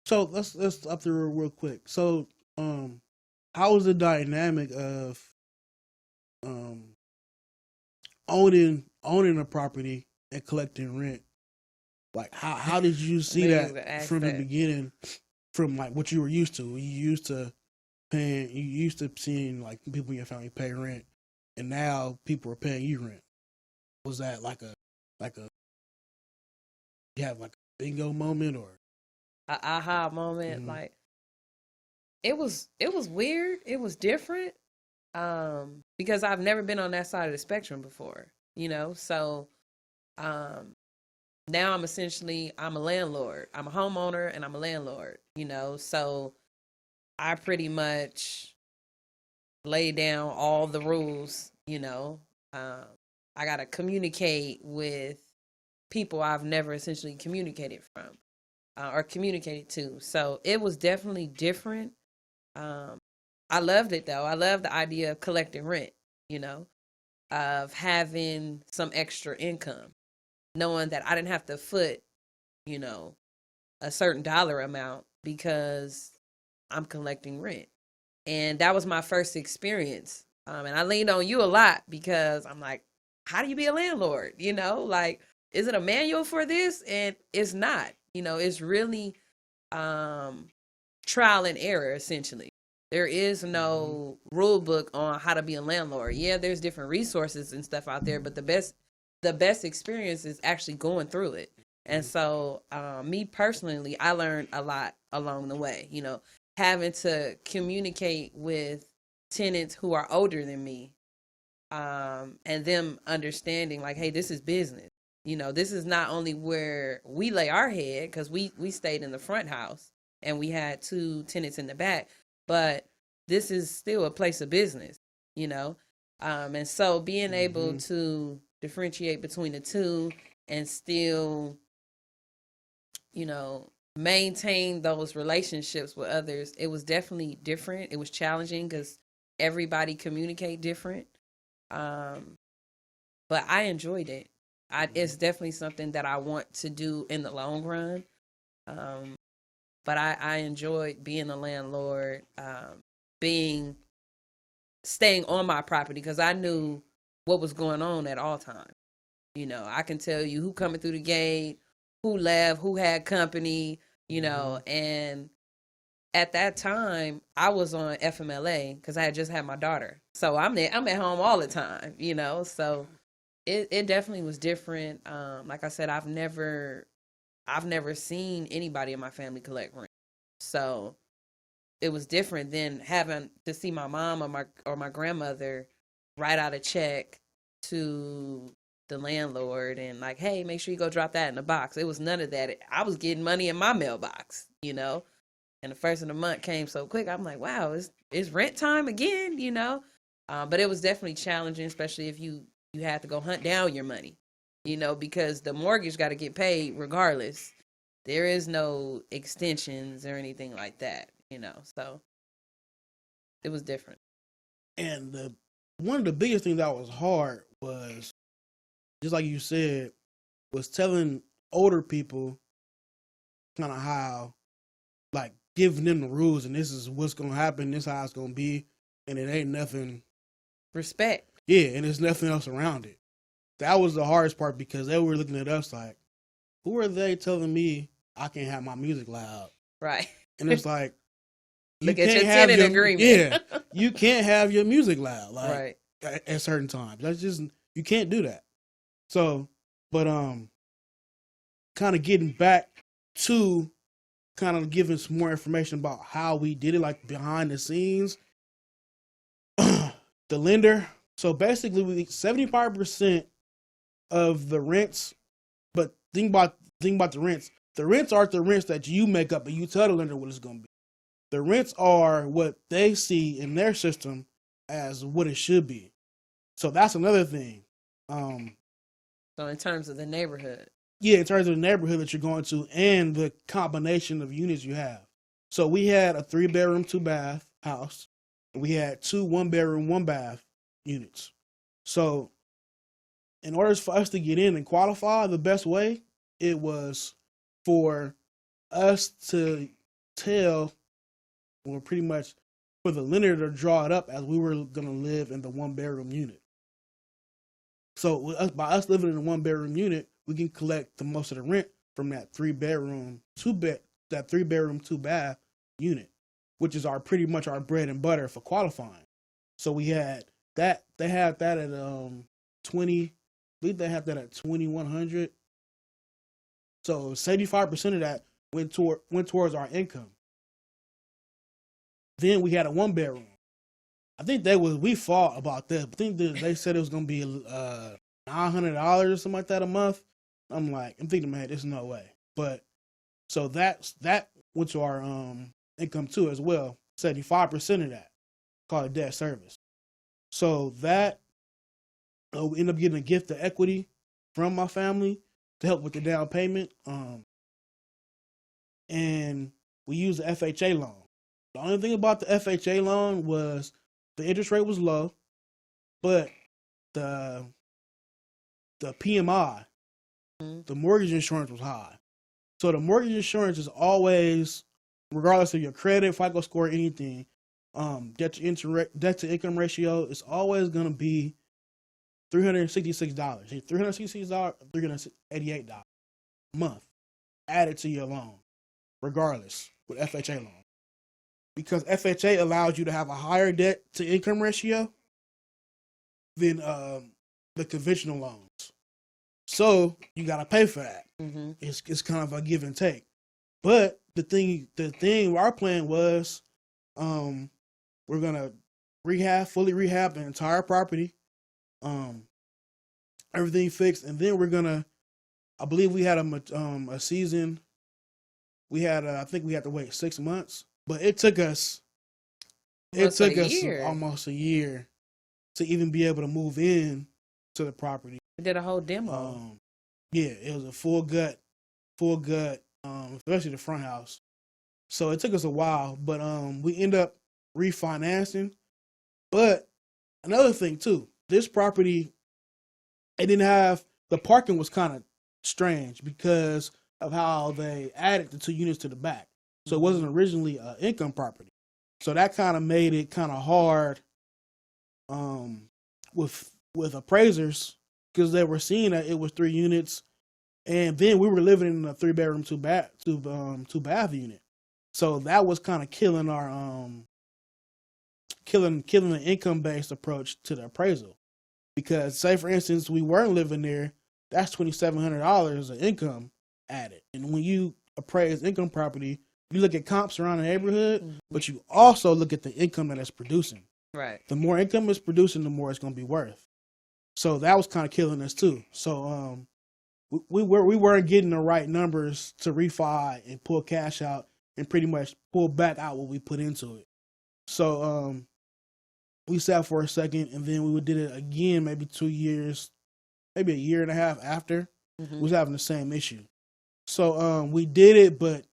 So let's up there real quick. So how was the dynamic of um owning a property and collecting rent? Like how did you I see knew you were that gonna ask from the that. beginning? From like what you were used to. You used to seeing like people in your family pay rent, and now people are paying you rent. Was that like a you have like a bingo moment or? A aha moment, Mm-hmm. like it was weird. It was different. Because I've never been on that side of the spectrum before, So um now I'm a landlord. I'm a homeowner and I'm a landlord. So I pretty much lay down all the rules. Um I gotta communicate with people I've never essentially communicated from or communicated to. So it was definitely different. Um I loved it though. I love the idea of collecting rent, you know, of having some extra income, knowing that I didn't have to foot, you know, a certain dollar amount because I'm collecting rent. And that was my first experience. And I leaned on you a lot because I'm like, how do you be a landlord? Like, is it a manual for this? And it's not. It's really um, trial and error, essentially. There is Mm-hmm. no rule book on how to be a landlord. Yeah, there's different resources and stuff out there, but the best experience is actually going through it. And so, me personally, I learned a lot along the way. Having to communicate with tenants who are older than me, and them understanding like, hey, this is business. This is not only where we lay our head because we stayed in the front house and we had two tenants in the back, but this is still a place of business. You know, and so being able Mm-hmm. to differentiate between the two and still, maintain those relationships with others, it was definitely different. It was challenging because everybody communicate different. Um, but I enjoyed it. It's definitely something that I want to do in the long run. Um, but I enjoyed being a landlord, being staying on my property because I knew what was going on at all times. I can tell you who coming through the gate, who left, who had company, Mm-hmm. and at that time I was on FMLA because I had just had my daughter. So I'm at home all the time. So it definitely was different. Like I said, I've never seen anybody in my family collect rent. So it was different than having to see my mom or my grandmother write out a check to the landlord and like, hey, make sure you go drop that in the box. It was none of that. I was getting money in my mailbox. And the first of the month came so quick. I'm like, wow, it's rent time again. But it was definitely challenging, especially if you had to go hunt down your money, because the mortgage got to get paid regardless. There is no extensions or anything like that. So it was different. And one of the biggest things that was hard was just like you said was telling older people kind of how like giving them the rules and this is what's gonna happen, this is how it's gonna be, and it ain't nothing. Respect. Yeah, and there's nothing else around it. That was the hardest part because they were looking at us like, who are they telling me I can't have my music loud? Right. And it's like you Look at can't your have tenant your agreement. yeah, you can't have your music loud like Right. at certain times. That's just you can't do that. So, but kind of getting back to kind of giving some more information about how we did it, like behind the scenes. The lender. So basically, we 75% of the rents. But think about the rents. The rents aren't the rents that you make up and you tell the lender what it's going to be. The rents are what they see in their system as what it should be. So that's another thing. Um, So in terms of the neighborhood. yeah, in terms of the neighborhood that you're going to and the combination of units you have. So we had a 3-bedroom, 2-bath house. We had 2 1-bedroom, 1-bath units. So in order for us to get in and qualify, the best way it was for us to tell, or pretty much for the lender to draw it up as we were going to live in the 1-bedroom unit. So by us living in a 1-bedroom unit, we can collect the most of the rent from that 3-bedroom, 2-bath unit, which is pretty much our bread and butter for qualifying. So we had that. They had that at 20. I believe they had that at 2,100. So 75% of that went towards our income. Then we had a 1-bedroom. I think we fought about that. I think they said it was gonna be $900 or something like that a month. I'm thinking, man, there's no way. But so that went to our income too as well. 75% of that called debt service. So that we ended up getting a gift of equity from my family to help with the down payment. And we used the FHA loan. The only thing about the FHA loan was the interest rate was low, but the PMI, the mortgage insurance was high. So the mortgage insurance is always, regardless of your credit, FICO score, anything, debt to income ratio is always going to be $366, $388 a month added to your loan, regardless with FHA loan. Because FHA allows you to have a higher debt to income ratio than the conventional loans. So you got to pay for that. Mm-hmm. It's kind of a give and take. But the thing, our plan was, we're gonna fully rehab the entire property, everything fixed, and then I believe we had a season. I think we had to wait 6 months, but it took us almost a year to even be able to move in to the property. We did a whole demo. Yeah, it was a full gut, especially the front house. So it took us a while, but we end up refinancing. But another thing too, this property, the parking was kind of strange because of how they added the 2 units to the back. So it wasn't originally an income property. So that kind of made it kind of hard with appraisers, because they were seeing that it was 3 units, and then we were living in a 3-bedroom, 2-bath unit. So that was kind of killing our killing the income-based approach to the appraisal. Because say for instance we weren't living there, that's $2,700 of income added. And when you appraise income property, you look at comps around the neighborhood, but you also look at the income that it's producing. Right. The more income it's producing, the more it's going to be worth. So that was kind of killing us too. So we weren't getting the right numbers to refi and pull cash out and pretty much pull back out what we put into it. So we sat for a second, and then we did it again, maybe 2 years, maybe a year and a half after. We was having the same issue. So we did it, but